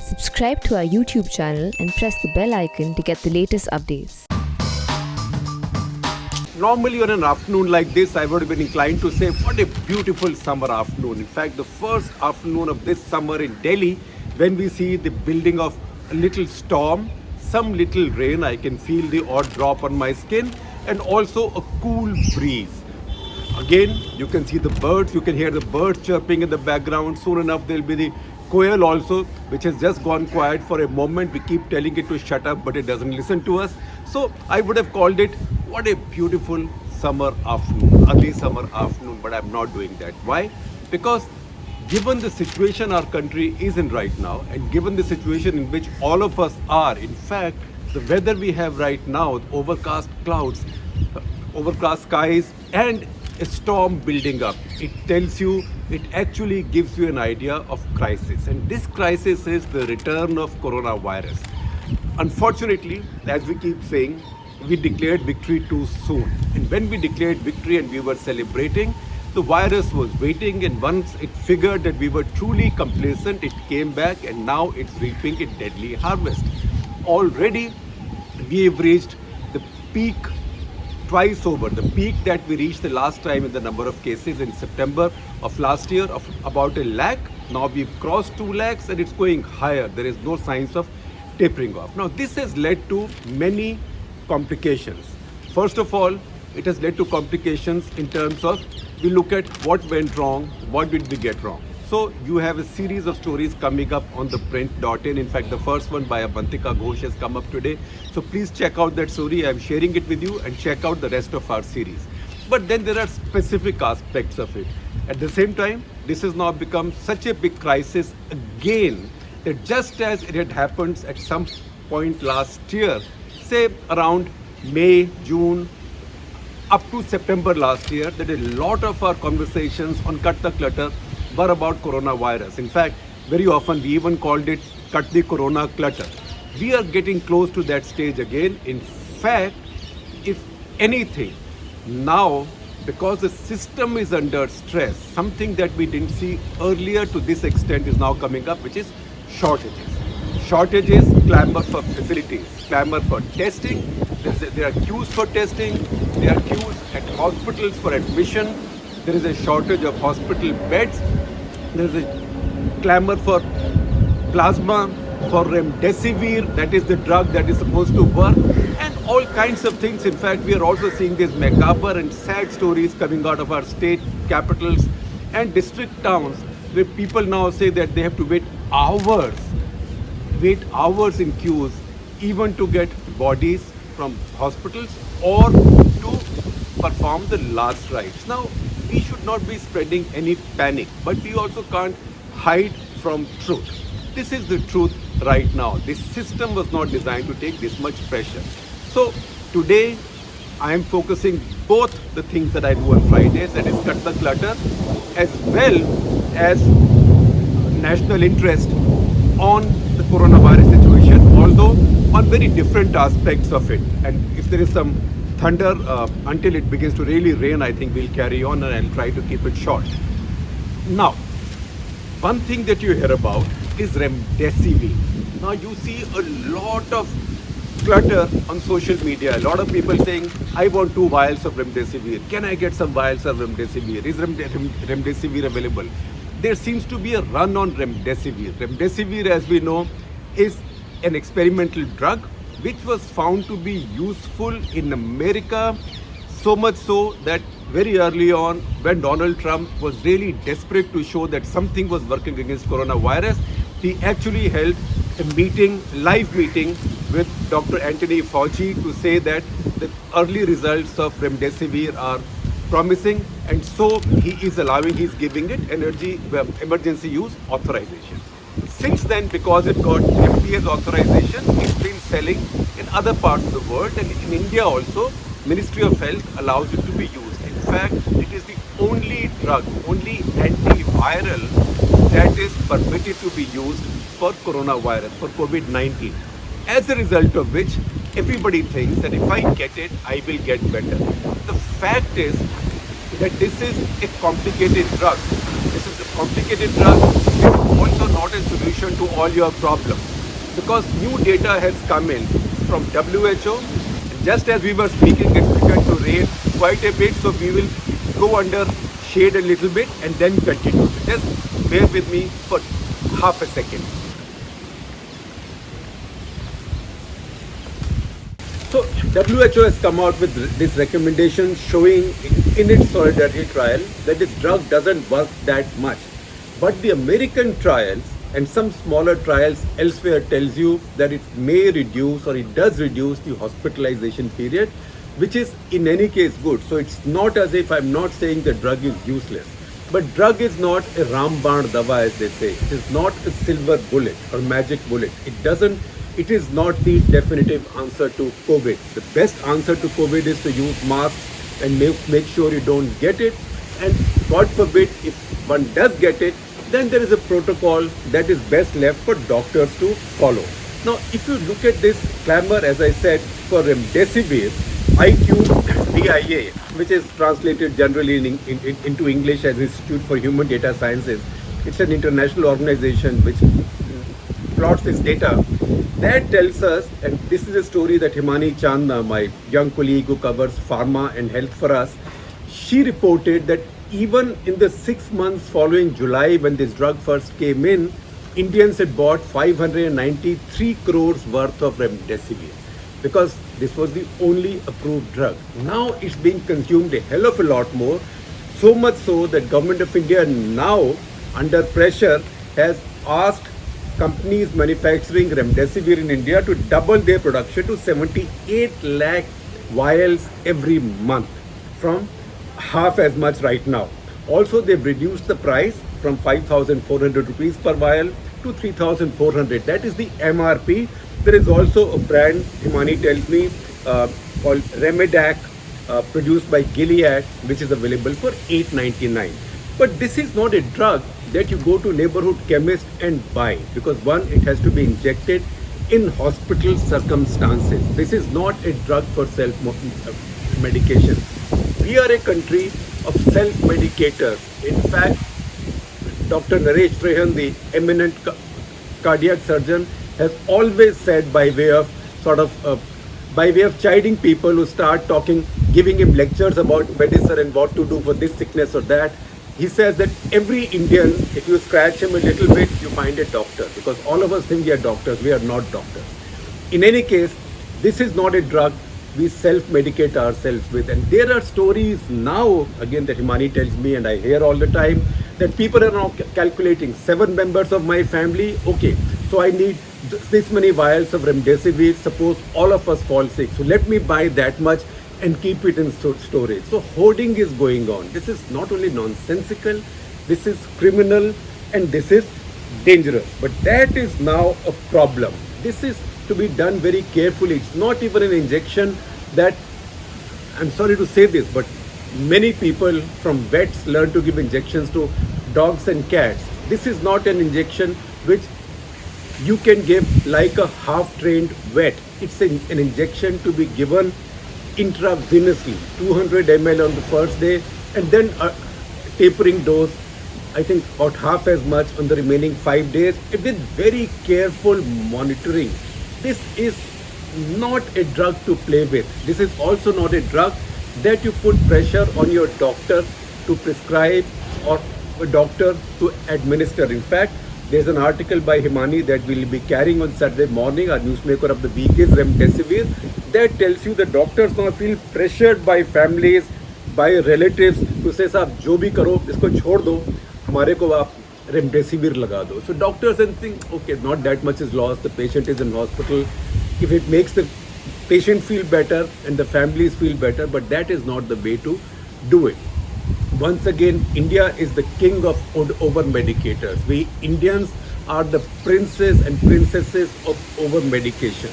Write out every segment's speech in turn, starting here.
Subscribe to our YouTube channel and press the bell icon to get the latest updates. Normally on an afternoon like this, I would have been inclined to say, what a beautiful summer afternoon. In fact, the first afternoon of this summer in Delhi, when we see the building of a little storm, some little rain, I can feel the odd drop on my skin, and also a cool breeze. Again, you can see the birds, you can hear the birds chirping in the background. Soon enough, there'll be the koel also, which has just gone quiet for a moment. We keep telling it to shut up, but it doesn't listen to us. So I would have called it, what a beautiful summer afternoon, early summer afternoon, but I'm not doing that. Why? Because given the situation our country is in right now, and given the situation in which all of us are, in fact, the weather we have right now, overcast clouds, overcast skies, and a storm building up, it tells you, it actually gives you an idea of crisis. And this crisis is the return of coronavirus. Unfortunately, as we keep saying, we declared victory too soon. And when we declared victory and we were celebrating, the virus was waiting, and once it figured that we were truly complacent, it came back, and now it's reaping a deadly harvest. Already, we have reached the peak twice over, the peak that we reached the last time in the number of cases in September of last year of about 1 lakh. Now we've crossed 2 lakhs and it's going higher. There is no signs of tapering off. Now this has led to many complications. First of all, it has led to complications in terms of, we look at what went wrong, what did we get wrong. So you have a series of stories coming up on the print.in. In fact, the first one by Avantika Ghosh has come up today. So please check out that story. I'm sharing it with you, and check out the rest of our series. But then there are specific aspects of it. At the same time, this has now become such a big crisis again, that just as it had happened at some point last year, say around May, June, up to September last year, that a lot of our conversations on Cut the Clutter were about coronavirus. In fact, very often we even called it Cut the Corona Clutter. We are getting close to that stage again. In fact, if anything, now, because the system is under stress, something that we didn't see earlier to this extent is now coming up, which is shortages. Shortages, clamor for facilities, clamor for testing. There are queues for testing. There are queues at hospitals for admission. There is a shortage of hospital beds. There is a clamor for plasma, for remdesivir, that is the drug that is supposed to work, and all kinds of things. In fact, we are also seeing these macabre and sad stories coming out of our state capitals and district towns, where people now say that they have to wait hours in queues, even to get bodies from hospitals or to perform the last rites. Now, we should not be spreading any panic, but we also can't hide from truth. This is the truth right now. This system was not designed to take this much pressure. So today, I am focusing both the things that I do on Fridays, that is Cut the Clutter, as well as national interest on the coronavirus situation, although on very different aspects of it. And if there is some thunder until it begins to really rain, I think we'll carry on, and I'll try to keep it short. Now, one thing that you hear about is remdesivir. Now you see a lot of clutter on social media. A lot of people saying, I want 2 vials of remdesivir. Can I get some vials of remdesivir? Is remdesivir available? There seems to be a run on remdesivir. Remdesivir, as we know, is an experimental drug which was found to be useful in America, so much so that very early on, when Donald Trump was really desperate to show that something was working against coronavirus, he actually held a meeting, live meeting with Dr. Anthony Fauci to say that the early results of remdesivir are promising, and so he's giving it emergency use authorization. Since then, because it got FDA's authorization, it's been selling in other parts of the world, and in India also, Ministry of Health allows it to be used. In fact, it is the only drug, only antiviral that is permitted to be used for coronavirus, for COVID-19. As a result of which, everybody thinks that if I get it, I will get better. The fact is that this is a complicated drug. This is a complicated drug. We also not a solution to all your problems, because new data has come in from WHO. Just as we were speaking, it's begun to rain quite a bit, so we will go under shade a little bit and then continue. So just bear with me for half a second. So WHO has come out with this recommendation showing in its solidarity trial that this drug doesn't work that much. But the American trials and some smaller trials elsewhere tells you that it may reduce, or it does reduce, the hospitalization period, which is in any case good. So it's not as if I'm not saying the drug is useless. But drug is not a Ramband Dawa, as they say. It is not a silver bullet or magic bullet. It is not the definitive answer to COVID. The best answer to COVID is to use masks and make sure you don't get it. And God forbid, if one does get it, then there is a protocol that is best left for doctors to follow. Now, if you look at this clamor, as I said, for remdesivir, IQVIA, which is translated generally into English as Institute for Human Data Sciences, it's an international organization which plots this data. That tells us, and this is a story that Himani Chandna, my young colleague who covers pharma and health for us, she reported that even in the 6 months following July, when this drug first came in, Indians had bought 593 crores worth of remdesivir, because this was the only approved drug. Now it's being consumed a hell of a lot more, so much so that Government of India now, under pressure, has asked companies manufacturing remdesivir in India to double their production to 78 lakh vials every month, from half as much right now. Also, they've reduced the price from 5,400 rupees per vial to 3,400. That is the MRP. There is also a brand, Himani tells me, called Remedac, produced by Gilead, which is available for $8.99. But this is not a drug that you go to neighborhood chemist and buy, because one, it has to be injected in hospital circumstances. This is not a drug for self-medication. We are a country of self-medicators. In fact, Dr. Naresh Trehan, the eminent cardiac surgeon, has always said, by way of chiding people who start talking, giving him lectures about medicine and what to do for this sickness or that, he says that every Indian, if you scratch him a little bit, you find a doctor, because all of us think we are doctors. We are not doctors. In any case, this is not a drug we self-medicate ourselves with. And there are stories now, again, that Himani tells me and I hear all the time, that people are now calculating 7 members of my family. Okay, so I need this many vials of remdesivir. Suppose all of us fall sick. So let me buy that much and keep it in storage. So hoarding is going on. This is not only nonsensical, this is criminal, and this is dangerous. But that is now a problem. This is to be done very carefully. It's not even an injection that, I'm sorry to say this, but many people from vets learn to give injections to dogs and cats. This is not an injection which you can give like a half-trained vet. It's an injection to be given intravenously, 200 ml on the first day, and then a tapering dose, I think about half as much on the remaining 5 days, with very careful monitoring. This is not a drug to play with. This is also not a drug that you put pressure on your doctor to prescribe or a doctor to administer. In fact, there's an article by Himani that we'll be carrying on Saturday morning. Our newsmaker of the week is Remdesivir. That tells you the doctors now feel pressured by families, by relatives to say, "Saab, jo bhi karo, isko chhod do, hamare ko aap Remdesivir laga do." So doctors then think, okay, not that much is lost. The patient is in hospital. If it makes the patient feel better and the families feel better, but that is not the way to do it. Once again, India is the king of over-medicators. We Indians are the princes and princesses of over-medication.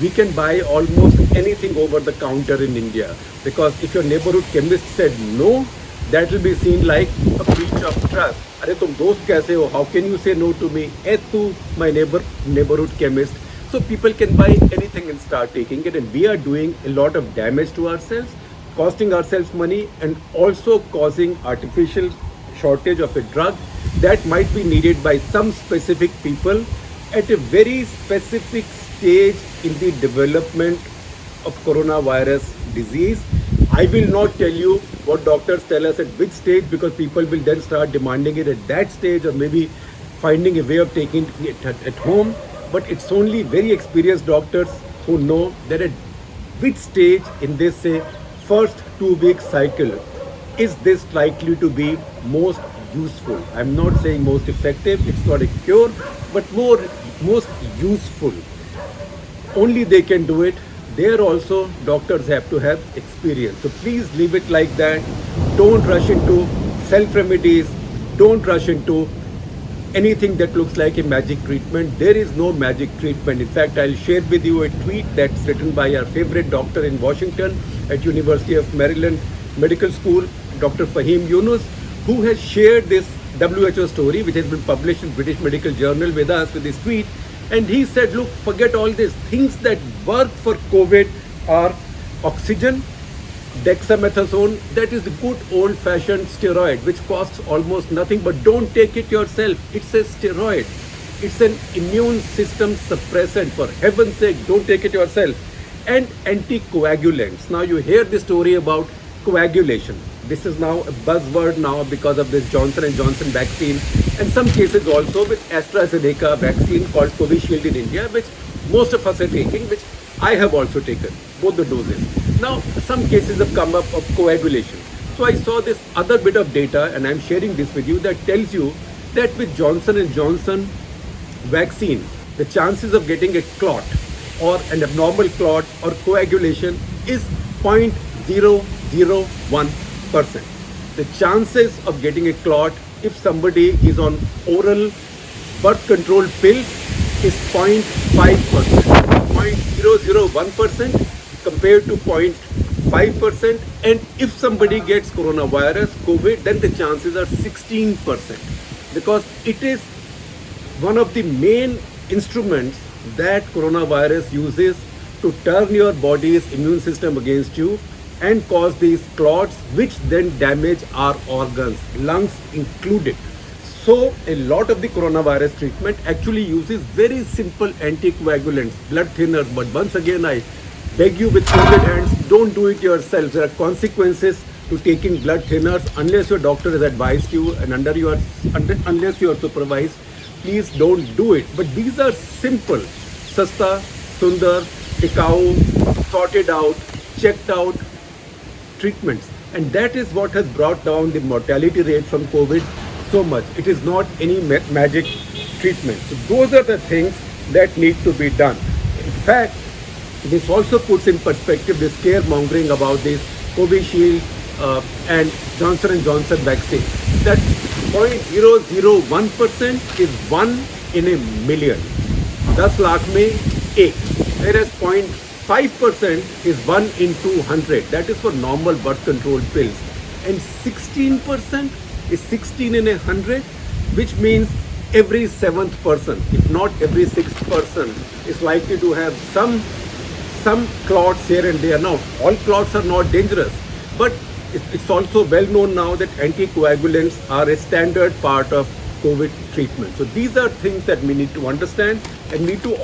We can buy almost anything over the counter in India, because if your neighborhood chemist said no, that will be seen like a breach of trust. Arey tum dost kaise ho? How can you say no to me? Tu my neighborhood chemist. So people can buy anything and start taking it, and we are doing a lot of damage to ourselves, costing ourselves money, and also causing artificial shortage of a drug that might be needed by some specific people at a very specific stage in the development of coronavirus disease. I will not tell you what doctors tell us at which stage, because people will then start demanding it at that stage, or maybe finding a way of taking it at home. But it's only very experienced doctors who know that at which stage in this, say, first 2 week cycle is this likely to be most useful. I'm not saying most effective, it's not a cure, but most useful. Only they can do it. There also doctors have to have experience. So please leave it like that. Don't rush into self remedies. Don't rush into anything that looks like a magic treatment. There is no magic treatment. In fact, I'll share with you a tweet that's written by our favorite doctor in Washington at University of Maryland Medical School, Dr. Fahim Yunus, who has shared this WHO story, which has been published in British Medical Journal with us, with this tweet. And he said, look, forget all these things that work for COVID are oxygen, dexamethasone, that is the good old-fashioned steroid, which costs almost nothing, but don't take it yourself. It's a steroid. It's an immune system suppressant. For heaven's sake, don't take it yourself. And anticoagulants. Now you hear the story about coagulation. This is now a buzzword now because of this Johnson & Johnson vaccine, and some cases also with AstraZeneca vaccine called Covishield in India, which most of us are taking, which I have also taken, both the doses. Now, some cases have come up of coagulation. So I saw this other bit of data, and I'm sharing this with you, that tells you that with Johnson & Johnson vaccine, the chances of getting a clot or an abnormal clot or coagulation is 0.001%. The chances of getting a clot if somebody is on oral birth control pills is 0.5%. 0.001% compared to 0.5%. And if somebody gets coronavirus, COVID, then the chances are 16%. Because it is one of the main instruments that coronavirus uses to turn your body's immune system against you and cause these clots, which then damage our organs, lungs included. So a lot of the coronavirus treatment actually uses very simple anticoagulants, blood thinners. But once again, I beg you with folded hands, don't do it yourself. There are consequences to taking blood thinners unless your doctor has advised you and unless you are supervised. Please don't do it. But these are simple, sasta, sundar, tikau, sorted out, checked out treatments, and that is what has brought down the mortality rate from COVID so much. It is not any magic treatment. So those are the things that need to be done. In fact, this also puts in perspective the scaremongering about this Covishield and Johnson & Johnson vaccine. That 0.001% is 1 in a million. 10 lakh mein ek. Whereas 0.5% is 1 in 200. That is for normal birth control pills. And 16% is 16 in 100, which means every 7th person, if not every 6th person, is likely to have some clots here and there. Now, all clots are not dangerous, but it's also well known now that anticoagulants are a standard part of COVID treatment. So these are things that we need to understand, and need to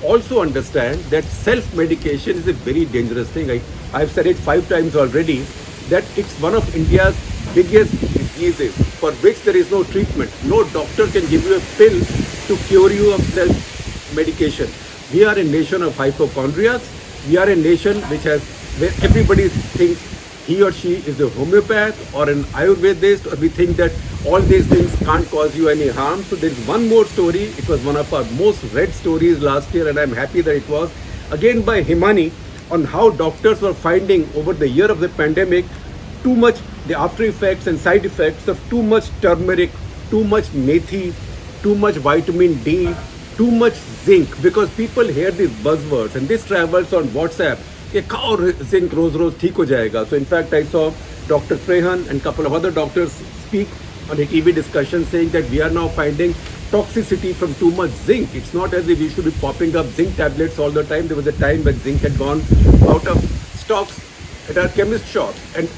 also understand that self-medication is a very dangerous thing. I've said it 5 times already, that it's one of India's biggest diseases for which there is no treatment. No doctor can give you a pill to cure you of self-medication. We are a nation of hypochondriacs. We are a nation where everybody thinks he or she is a homeopath or an Ayurvedist, or we think that all these things can't cause you any harm. So there is one more story. It was one of our most read stories last year, and I'm happy that it was, again by Himani, on how doctors were finding over the year of the pandemic too much, the after effects and side effects of too much turmeric, too much methi, too much vitamin D, too much zinc, because people hear these buzzwords and this travels on WhatsApp. Khao zinc roz theek ho jayega. So in fact, I saw Dr. Trehan and couple of other doctors speak on a TV discussion saying that we are now finding toxicity from too much zinc. It's not as if we should be popping up zinc tablets all the time. There was a time when zinc had gone out of stocks at our chemist shops, and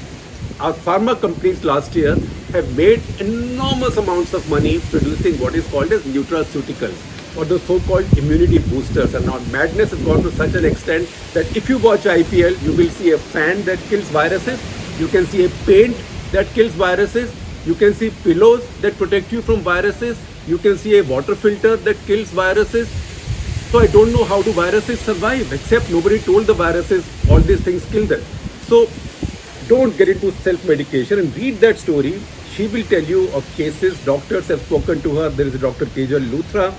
our pharma companies last year have made enormous amounts of money producing what is called as nutraceuticals, or the so-called immunity boosters. And now madness has gone to such an extent that if you watch IPL, you will see a fan that kills viruses, you can see a paint that kills viruses, you can see pillows that protect you from viruses, you can see a water filter that kills viruses. So I don't know how do viruses survive, except nobody told the viruses all these things kill them. So don't get into self-medication and read that story. She will tell you of cases. Doctors have spoken to her. There is a Dr. Kejal Luthra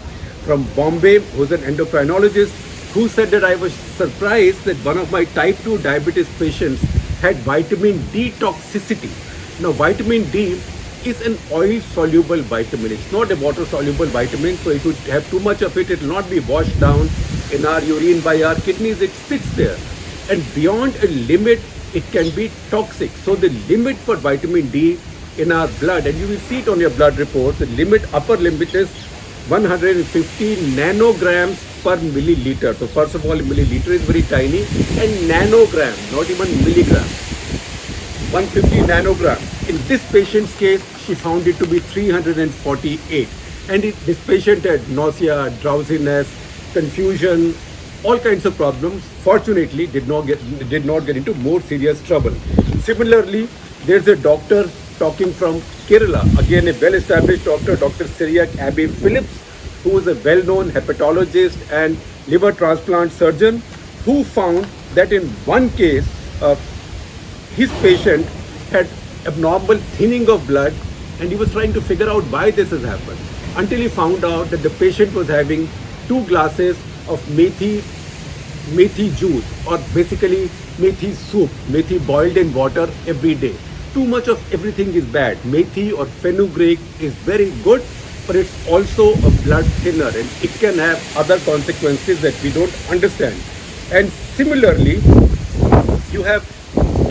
from Bombay, who's an endocrinologist, who said that I was surprised that one of my type 2 diabetes patients had vitamin D toxicity. Now, vitamin D is an oil-soluble vitamin. It's not a water-soluble vitamin. So if you have too much of it, it will not be washed down in our urine by our kidneys. It sits there. And beyond a limit, it can be toxic. So the limit for vitamin D in our blood, and you will see it on your blood reports, the limit, upper limit is 150 nanograms per milliliter. So first of all, milliliter is very tiny, and nanogram, not even milligram. 150 nanogram. In this patient's case, she found it to be 348. And this patient had nausea, drowsiness, confusion, all kinds of problems. Fortunately, did not get into more serious trouble. Similarly, there's a doctor talking from Kerala, again a well-established doctor, Dr. Syriac Abbey Phillips, who is a well-known hepatologist and liver transplant surgeon, who found that in one case, his patient had abnormal thinning of blood, and he was trying to figure out why this has happened, until he found out that the patient was having 2 glasses of methi juice, or basically methi soup, methi boiled in water every day. Too much of everything is bad. Methi or fenugreek is very good, but it's also a blood thinner, and it can have other consequences that we don't understand. And similarly, you have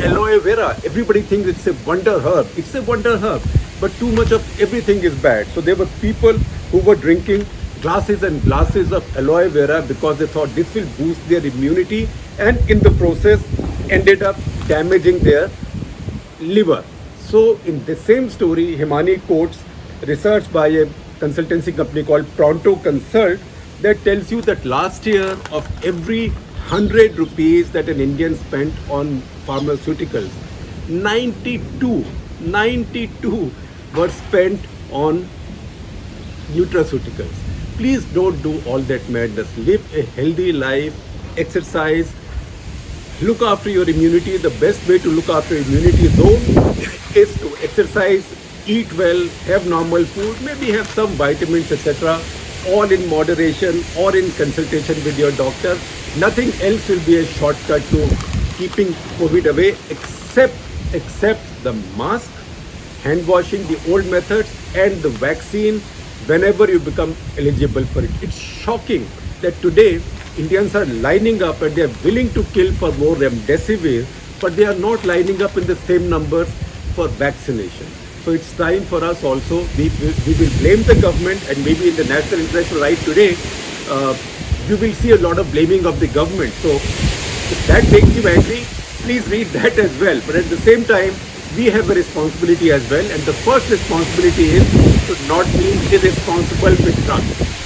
aloe vera. Everybody thinks it's a wonder herb. It's a wonder herb, but too much of everything is bad. So there were people who were drinking glasses and glasses of aloe vera because they thought this will boost their immunity, and in the process ended up damaging their liver. So in the same story, Himani quotes research by a consultancy company called Pronto Consult that tells you that last year, of every 100 rupees that an Indian spent on pharmaceuticals, 92 were spent on nutraceuticals. Please don't do all that madness. Live a healthy life, exercise, look after your immunity. The best way to look after immunity though is to exercise, eat well, have normal food, maybe have some vitamins, etc. all in moderation or in consultation with your doctor. Nothing else will be a shortcut to keeping COVID away except the mask, hand washing, the old methods, and the vaccine whenever you become eligible for it. It's shocking that today Indians are lining up and they are willing to kill for more remdesivir, but they are not lining up in the same numbers for vaccination. So it's time for us also, we will blame the government, and maybe in the national interest right today, you will see a lot of blaming of the government. So if that makes you angry, please read that as well. But at the same time, we have a responsibility as well, and the first responsibility is to not be irresponsible with drugs.